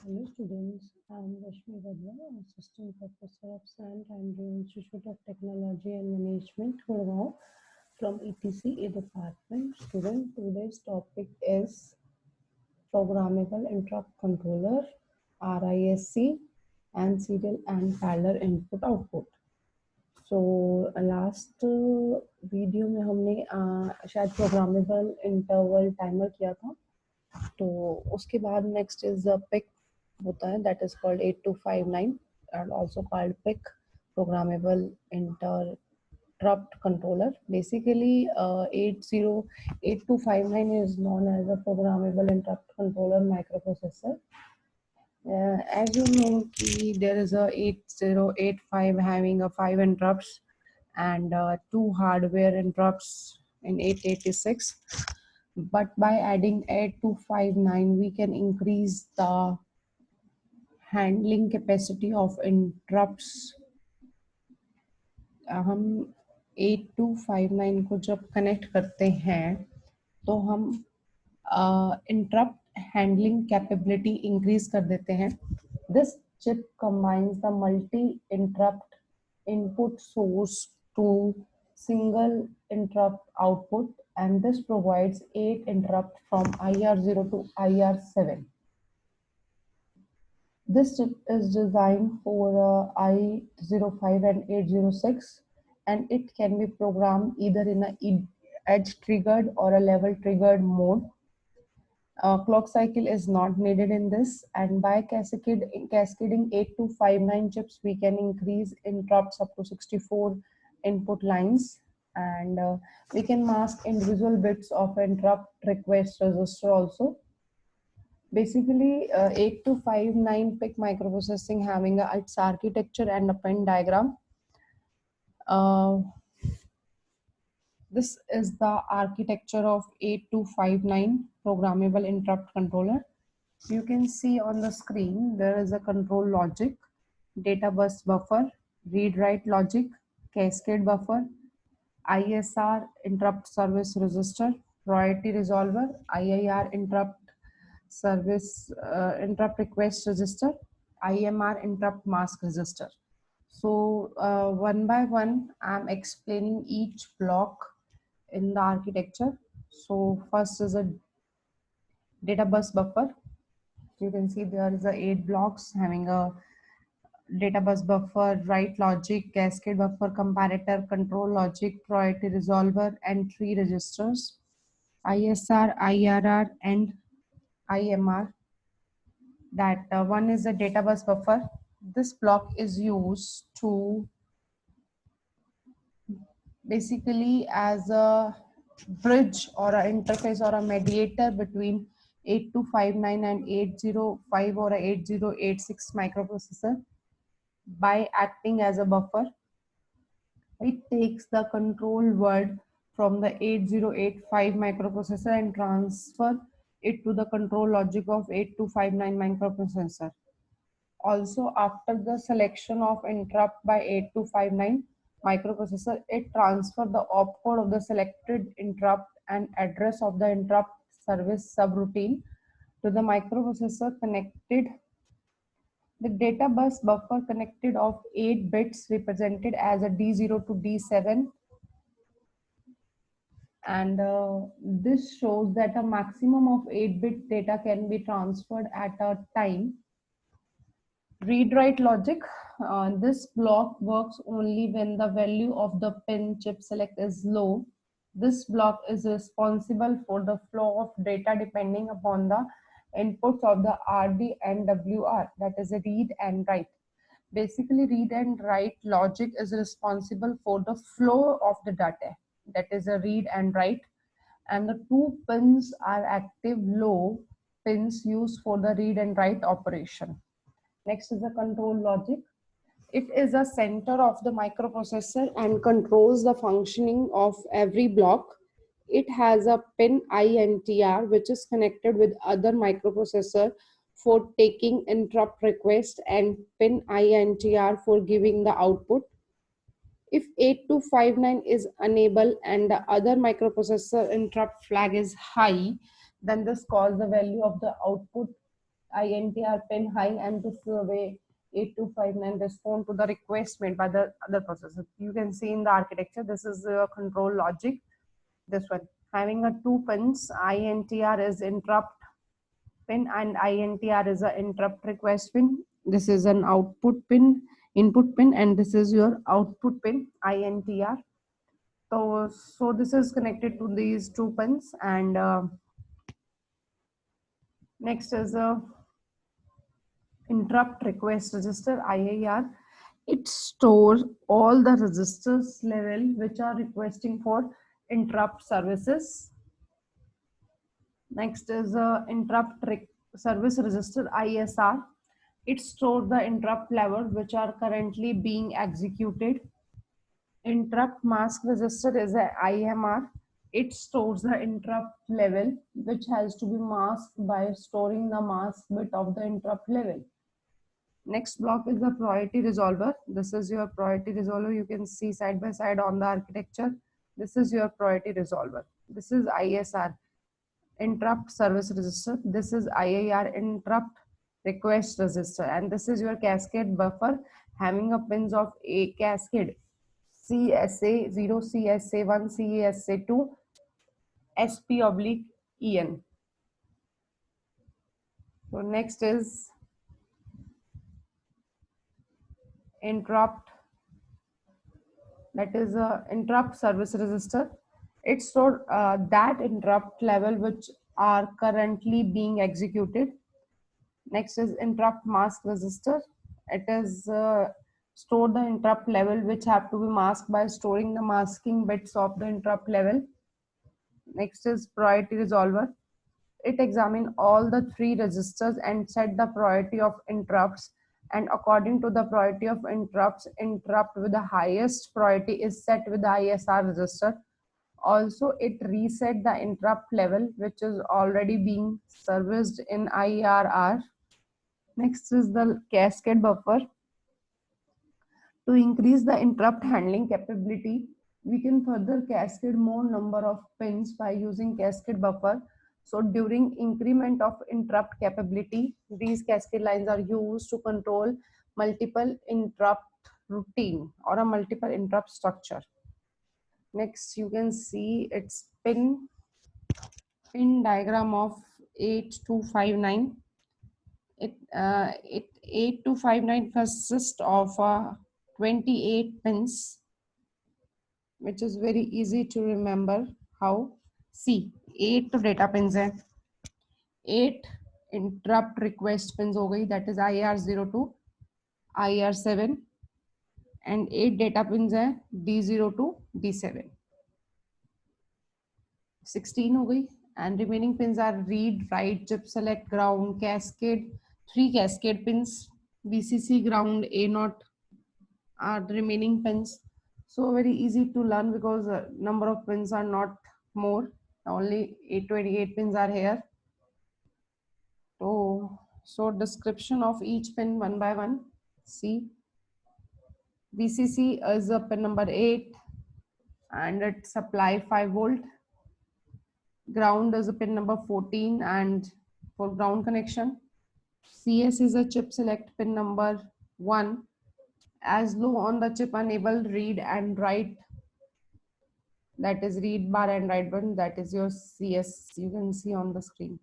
Hello students, I am Rashmi Vadla, Assistant Professor of St. Andrew Institute of Technology and Management, Gurgaon, from ETCA department. Student, today's topic is Programmable Interrupt Controller, RISC, and Serial and Parallel Input Output. So last video में हमने शायद programmable interval timer किया था, तो उसके बाद next is pick होता है, that is called 8259 and also called PIC, programmable interrupt controller. Basically 8259 is known as a programmable interrupt controller microprocessor. As you know, there is a 8085 having a 5 interrupts and 2 hardware interrupts in 886. But by adding 8259, we can increase the handling capacity of interrupts. हम 8259 को जब connect करते हैं तो हम interrupt handling capability increase कर देते हैं. This chip combines the multi interrupt input source to single interrupt output, and this provides 8 interrupt from IR0 to IR7. This chip is designed for I05 and 806, and it can be programmed either in a edge triggered or a level triggered mode. Clock cycle is not needed in this, and by cascading 8259 chips, we can increase interrupts up to 64 input lines, and we can mask individual bits of interrupt request register also. Basically, 8259 PIC microprocessing having its architecture and a Venn diagram. This is the architecture of 8259 programmable interrupt controller. You can see on the screen there is a control logic, data bus buffer, read write logic, cascade buffer, ISR interrupt service register, priority resolver, IIR interrupt service interrupt request register, IMR interrupt mask register. So one by one, I'm explaining each block in the architecture. So first is a data bus buffer. You can see there is a 8 blocks having a data bus buffer, write logic, cascade buffer, comparator, control logic, priority resolver, and 3 registers, ISR, IRR, and IMR. That one is a data bus buffer. This block is used to basically as a bridge or an interface or a mediator between 8259 and 805 or a 8086 microprocessor. By acting as a buffer, it takes the control word from the 8085 microprocessor and transfer it to the control logic of 8259 microprocessor. Also, after the selection of interrupt by 8259 microprocessor, it transfer the opcode of the selected interrupt and address of the interrupt service subroutine to the microprocessor connected. The data bus buffer connected of 8 bits represented as a D0 to D7, and this shows that a maximum of 8-bit data can be transferred at a time. Read write logic. This block works only when the value of the pin chip select is low. This block is responsible for the flow of data depending upon the inputs of the RD and WR, that is a read and write. Basically, read and write logic is responsible for the flow of the data, that is a read and write, and the 2 pins are active low pins used for the read and write operation. Next is the control logic. It is a center of the microprocessor and controls the functioning of every block. It has a pin INTR which is connected with other microprocessor for taking interrupt request, and pin INTR for giving the output. If 8259 is unable and the other microprocessor interrupt flag is high, then this calls the value of the output INTR pin high, and this is the way 8259 respond to the request made by the other processor. You can see in the architecture, this is the control logic. This one having a two pins, INTR is interrupt pin and INTR is a interrupt request pin. This is an output pin, input pin, and this is your output pin, INTR. So this is connected to these two pins, and next is a interrupt request register, IIR. It stores all the registers level which are requesting for interrupt services. Next is interrupt service register, ISR. It stores the interrupt level which are currently being executed. Interrupt mask register is a IMR. It stores the interrupt level which has to be masked by storing the mask bit of the interrupt level. Next block is the priority resolver. This is your priority resolver. You can see side by side on the architecture. This is your priority resolver. This is ISR, interrupt service register. This is IIR, interrupt request register. And this is your cascade buffer having a pins of a cascade CSA 0, CSA 1, CSA 2, SP/EN. So next is interrupt, that is a interrupt service register. It stores that interrupt level which are currently being executed. Next is interrupt mask register. It is store the interrupt level which have to be masked by storing the masking bits of the interrupt level. Next is priority resolver. It examines all the three registers and set the priority of interrupts, and according to the priority of interrupts, interrupt with the highest priority is set with the ISR register. Also, it reset the interrupt level which is already being serviced in IRR. Next is the cascade buffer. To increase the interrupt handling capability, we can further cascade more number of pins by using cascade buffer. So during increment of interrupt capability, these cascade lines are used to control multiple interrupt routine or a multiple interrupt structure. Next, you can see its pin diagram of 8259. It 8259 consists of 28 pins, which is very easy to remember. How? See, 8 data pins है, 8 interrupt request pins हो गई, that is IR02, IR7, and 8 data pins है, D0 to D7. 16 हो गई, and remaining pins are read, write, chip select, ground, cascade. 3 cascade pins, VCC, ground, A0 are the remaining pins. So very easy to learn because number of pins are not more, only 828 pins are here. So description of each pin one by one. See, VCC is a pin number 8 and it supply 5 volt. Ground is a pin number 14 and for ground connection. CS is a chip select pin number 1. As low on the chip enable read and write, that is read bar and write button, that is your CS, you can see on the screen.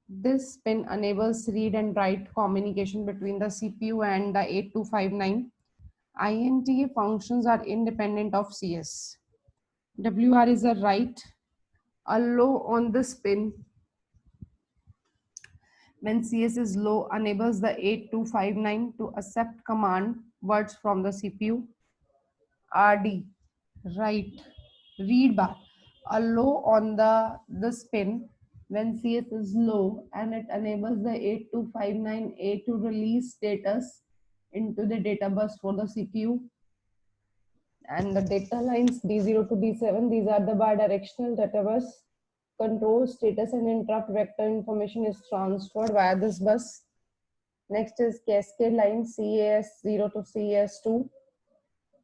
This pin enables read and write communication between the CPU and the 8259. INTA functions are independent of CS. WR is a write. A low on this pin, when CS is low, enables the 8259 to accept command words from the CPU. RD, write, read bar. A low on this pin when CS is low, and it enables the 8259A to release status into the data bus for the CPU. And the data lines D0 to D7, these are the bidirectional data bus. Control, status, and interrupt vector information is transferred via this bus. Next is cascade line CAS0 to CAS2.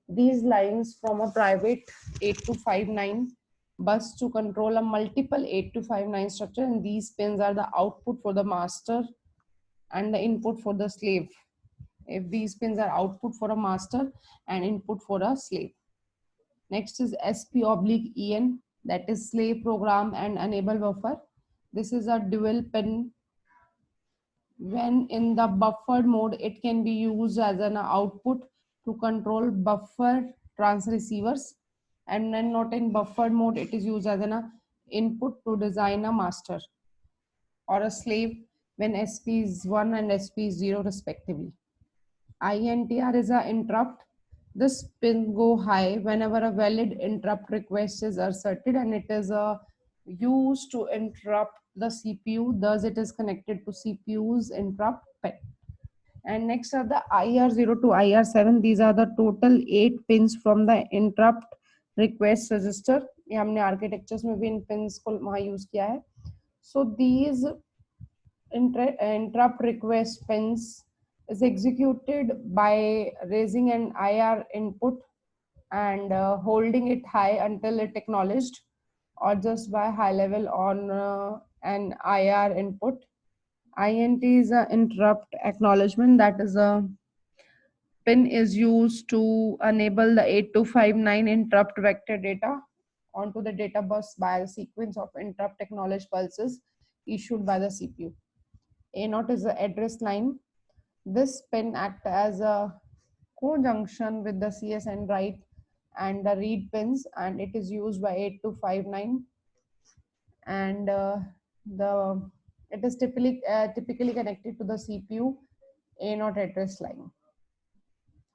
These lines from a private 8259 bus to control a multiple 8259 structure, and these pins are the output for the master and the input for the slave. If these pins are output for a master and input for a slave. Next is SP/EN, that is slave program and enable buffer. This is a dual pin. When in the buffered mode, it can be used as an output to control buffer transceivers, and when not in buffered mode, it is used as an input to design a master or a slave when SP is 1 and SP is 0 respectively. INTR is an interrupt. This pin go high whenever a valid interrupt request is asserted, and it is used to interrupt the CPU. Thus, it is connected to CPU's interrupt pin. And next are the IR0 to IR7. These are the total 8 pins from the interrupt request register. ये हमने architectures में भी इन pins को वहाँ use किया है. So these interrupt request pins is executed by raising an IR input and holding it high until it acknowledged, or just by high level on an IR input. INT is an interrupt acknowledgement, that is a pin is used to enable the 8259 interrupt vector data onto the data bus by a sequence of interrupt acknowledged pulses issued by the CPU. A0 is the address line. This pin acts as a conjunction with the CS and write and the read pins, and it is used by 8259, and it is typically connected to the CPU A0 address line.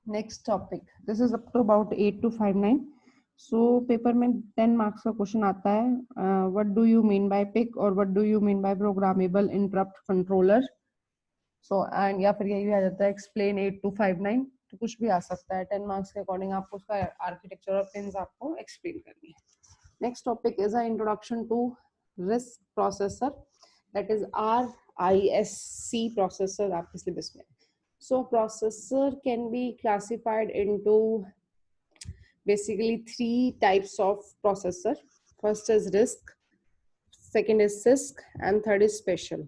Next topic. This is up to about 8259. So paper में 10 marks का question आता है. What do you mean by PIC or what do you mean by programmable interrupt controller? So and या फिर यही आ जाता है explain 8259. तो कुछ भी आ सकता है. 10 marks के according आपको उसका architecture और pins आपको explain करनी है. Next topic is an introduction to RISC processor, that is RISC processor आपके syllabus में. So processor can be classified into basically 3 types of processor. First is RISC, second is CISC, and third is special.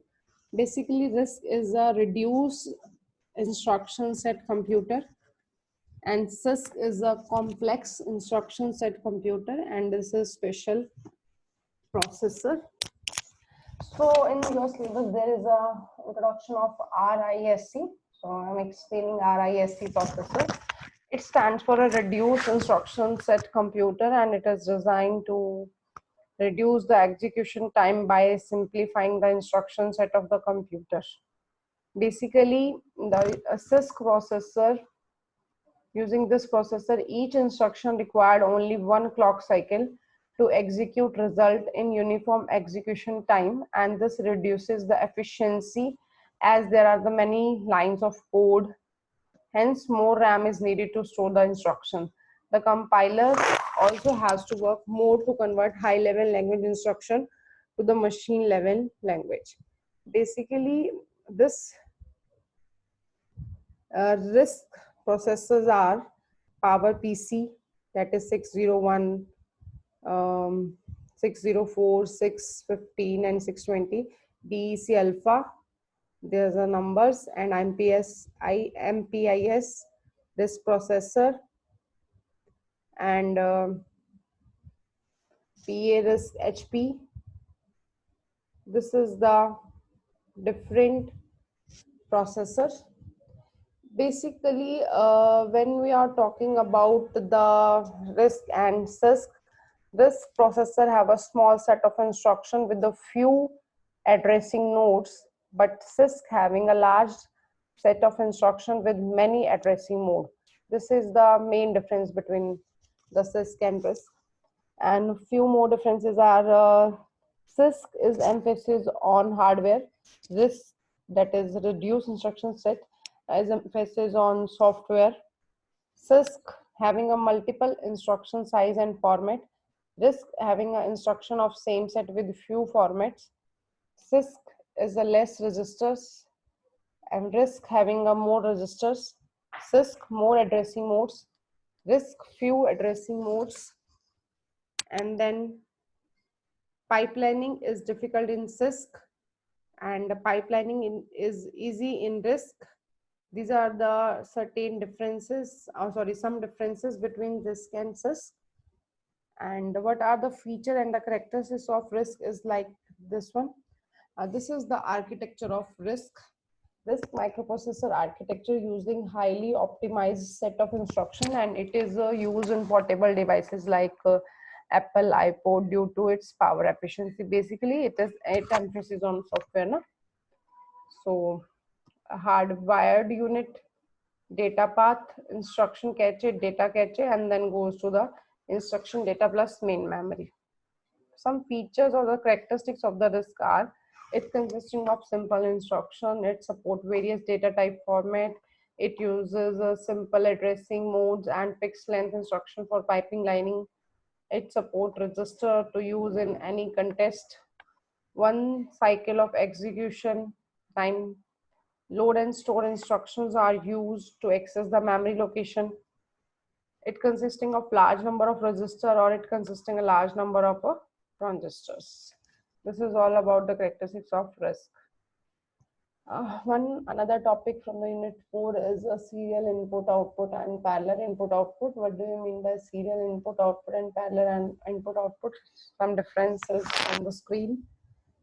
Basically RISC is a reduced instruction set computer, and CISC is a complex instruction set computer, and this is special processor. So in your syllabus there is a introduction of RISC. So I'm explaining RISC processor. It stands for a reduced instruction set computer, and it is designed to reduce the execution time by simplifying the instruction set of the computer. Basically, the CISC processor, using this processor, each instruction required only 1 clock cycle to execute result in uniform execution time, and this reduces the efficiency as there are the many lines of code. Hence, more RAM is needed to store the instruction. The compiler also has to work more to convert high-level language instruction to the machine-level language. Basically, this RISC processors are PowerPC, that is 601, 604, 615, and 620. DEC Alpha, there's a numbers, and MPIS, this processor, and PA-RISC HP. This is the different processors. Basically, when we are talking about the RISC and CISC, this processor have a small set of instruction with a few addressing nodes, but CISC having a large set of instruction with many addressing mode. This is the main difference between the CISC and RISC. And few more differences are CISC is emphasis on hardware. RISC, that is reduced instruction set, is emphasis on software. CISC having a multiple instruction size and format. RISC having an instruction of same set with few formats. CISC is a less registers, and RISC having a more registers. CISC more addressing modes. RISC few addressing modes. And then pipelining is difficult in CISC, and pipelining is easy in RISC. These are the certain differences, some differences between RISC and CISC. And what are the feature and the characteristics of RISC is like this one. This is the architecture of RISC. RISC microprocessor architecture using highly optimized set of instruction, and it is used in portable devices like Apple iPod due to its power efficiency. Basically, it emphasizes on software. Na? So, a hardwired unit, data path, instruction cache, data cache, and then goes to the instruction data plus main memory. Some features or the characteristics of the RISC are: it consisting of simple instruction, it support various data type format, it uses simple addressing modes and fixed length instruction for piping lining, it support register to use in any context, one cycle of execution time, load and store instructions are used to access the memory location, it consisting of large number of register or it consisting a large number of transistors. This is all about the characteristics of RISC. One another topic from the unit 4 is a serial input output and parallel input output. What do you mean by serial input output and parallel and input output? Some differences on the screen.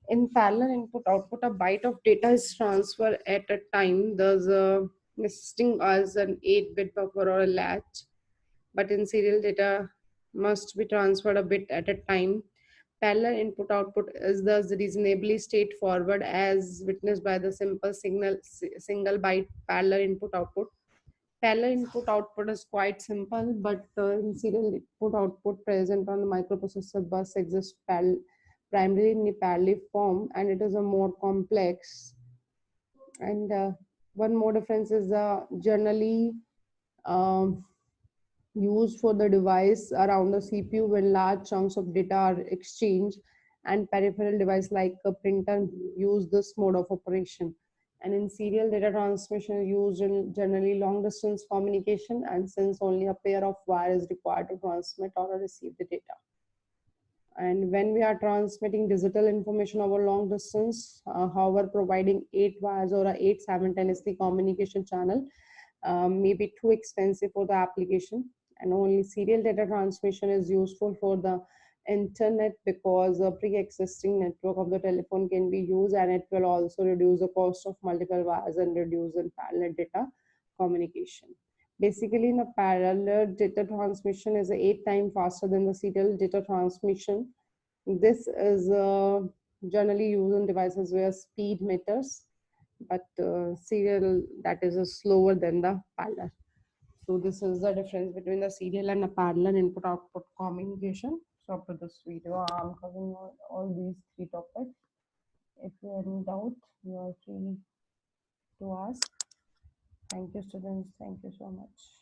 In parallel input output, a byte of data is transferred at a time. There's a nesting as an 8-bit buffer or a latch, but in serial data must be transferred a bit at a time. Parallel input output is thus reasonably straightforward as witnessed by the simple single byte parallel input output. Parallel input output is quite simple, but in serial input output present on the microprocessor bus exists primarily in the parallel form, and it is a more complex. And one more difference is generally um, used for the device around the CPU when large chunks of data are exchanged, and peripheral device like a printer use this mode of operation. And in serial data transmission used in generally long distance communication, and since only a pair of wires is required to transmit or receive the data. And when we are transmitting digital information over long distance, however, providing 8 wires or a 8 simultaneously communication channel may be too expensive for the application, and only serial data transmission is useful for the internet because a pre-existing network of the telephone can be used, and it will also reduce the cost of multiple wires and reduce in parallel data communication. Basically, in a parallel data transmission is 8 times faster than the serial data transmission. This is generally used in devices where speed matters, but serial that is slower than the parallel. So this is the difference between the serial and the parallel input output communication. So after this video, I'm covering all these 3 topics. If you have any doubt, you are free to ask. Thank you, students. Thank you so much.